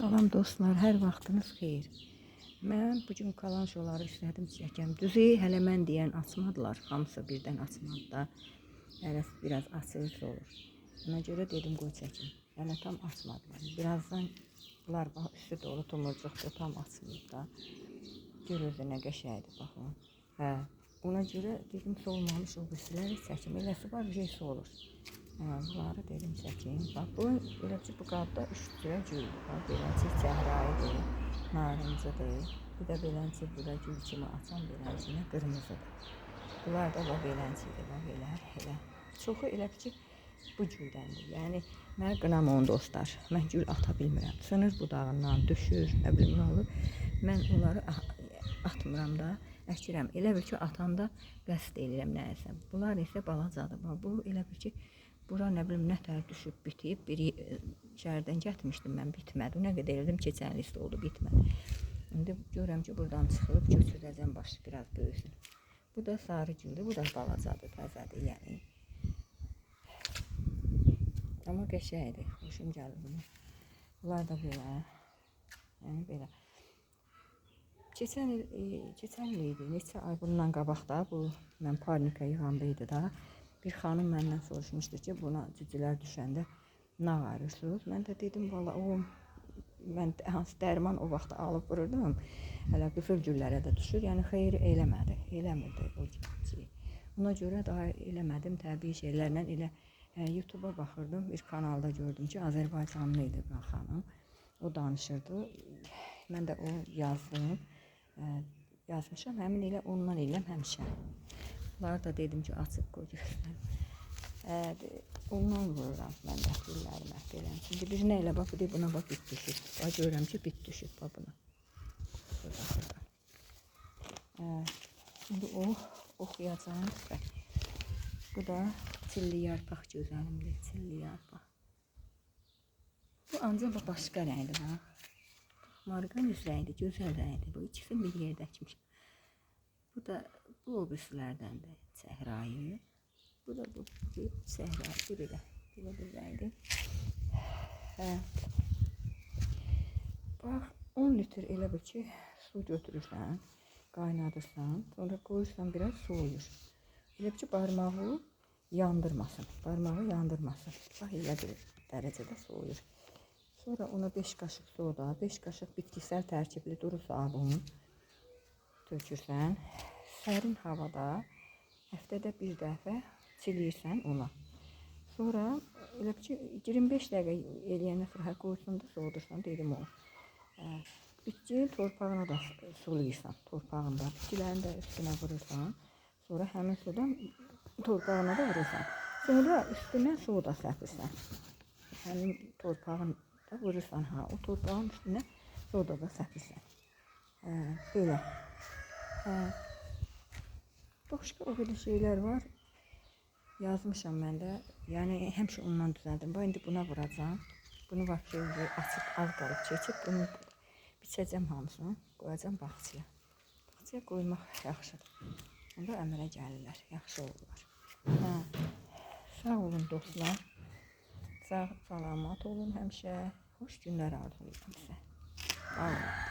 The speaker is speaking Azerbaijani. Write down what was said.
Salam dostlar, hər vaxtınız xeyir. Mən bugün kalanşoları istədim çəkəm. Düzü hələ mən deyən açmadılar. Hamısı birdən açmadı da. Hələ biraz açılış olur. Ona görə dedim qoy çəkim. Hələ tam açmadılar. Birazdan bunlar üstü dolu tomurcuqdur, tam açılır da. Gör özü nə qəşəngdir baxın. Hə, ona görə dedim solmamış o birisiləri çəkim. Eləsi var bir şey solur. Bunları dedim çəkim. Bax bu elə ki bu qabda 3 cürə gül var. Beləncə çəhrayıdır, narıncıdır. Bir də beləncə bu da gül kimi açan beləncə qırmızıdır. Bunlar da bax beləncidir, bax elə. Çoxu elə ki bu güldəndir. Yəni mən qınamam dostlar. Mən gül ata bilmirəm. Sınır budağından düşür, nə bilim nə olur. Mən onları atmıram da, əkirəm. Elə bil ki atanda qəsd edirəm nəyəsə. Bunlar isə balacadır. Bax bu elə bil ki bura nə bilim nətər düşüb bitib. Biri şəhərdən getmişdim mən, bitmədi. Nə qədər elədim keçən il oldu, bitmədi. İndi görürəm ki buradan çıxıb köçürəcəm başı biraz böyüsün. Bu da sarı güldür, bu da balacadır, təzədir yəni. Amma qəşəngdir, xoşum gəlir buna. Bunlar da belə, yəni belə. Keçən il idi, neçə ay bundan qabaqda bu mən parnika yığanda idi da. Bir xanım məndən soruşmuşdu ki, buna cücülər düşəndə nə varırsınız? Mən də dedim, valla o, mən hansı dərman o vaxt alıb vururdum. Hələ qızıl güllərə də düşür, yəni xeyir eləmirdi o cücü. Ona görə daha eləmədim, təbii şeylərlə elə YouTube'a baxırdım. Bir kanalda gördüm ki, Azərbaycanlı idi bu xanım. O danışırdı. Mən də o yazdım. Yazmışam, həmin elə ondan eləm həmişə. Bunları da dedim ki, açıb qoyuyorum. Ondan vururam mən də güllərimə belə. Şimdi birinə elə bax, buna bax bit düşüb. Bax görürəm ki, bit düşüb bax buna. Şimdi oxuyacağım. Bu da çilli yarpaq gözəlimdir, çilli yarpaq. Bu ancaq başqa rəngdir bax. Marqaniz rəngdir, gözəl rəngdir. Bu ikisini bir yerdə əkmişəm. Bu da bu obüslərdəndir, çəhrayı. Bu da bu çəhrayı belə bir rəngdir. Bax 10 litr elə bir ki su götürürsən, qaynadırsan, sonra qoyursan biraz soğuyur. Elə bir ki barmağı yandırmasın, Bax elə bir dərəcədə soğuyur. Sonra ona 5 qaşıq soda, 5 qaşıq bitkisel tərkibli duru sabun tökürsən. Sərin havada həftədə bir dəfə silirsən ona. Sonra elə ki 25 dəqiqə eləyəndən sonra qoyursan da soğudursan, dedim o. Bitkinin torpağına da sulayırsan, torpağında. Bitkilərini də üstünə vurursan. Sonra həmin sudan torpağına da vurursan. Sonra üstünə soda səpirsən. Həmin torpağın da vurursan, o torpağın üstünə soda da səpirsən. Belə. Başqa o qədər şeylər var. Yazmışam mən də. Yəni həmişə ondan düzəldim. Bax indi buna vuracağam. Bunu vəbşə açıb az qalıb keçib. Bunu biçəcəm hamısını. Qoyacağım bağçaya. Bağçaya qoymaq yaxşıdır. Onda əmələ gəlirlər. Yaxşı olurlar. Sağ olun dostlar. Sağ salamat olun həmişə. Xoş günlər arzulayıram sizə. Sağ olun.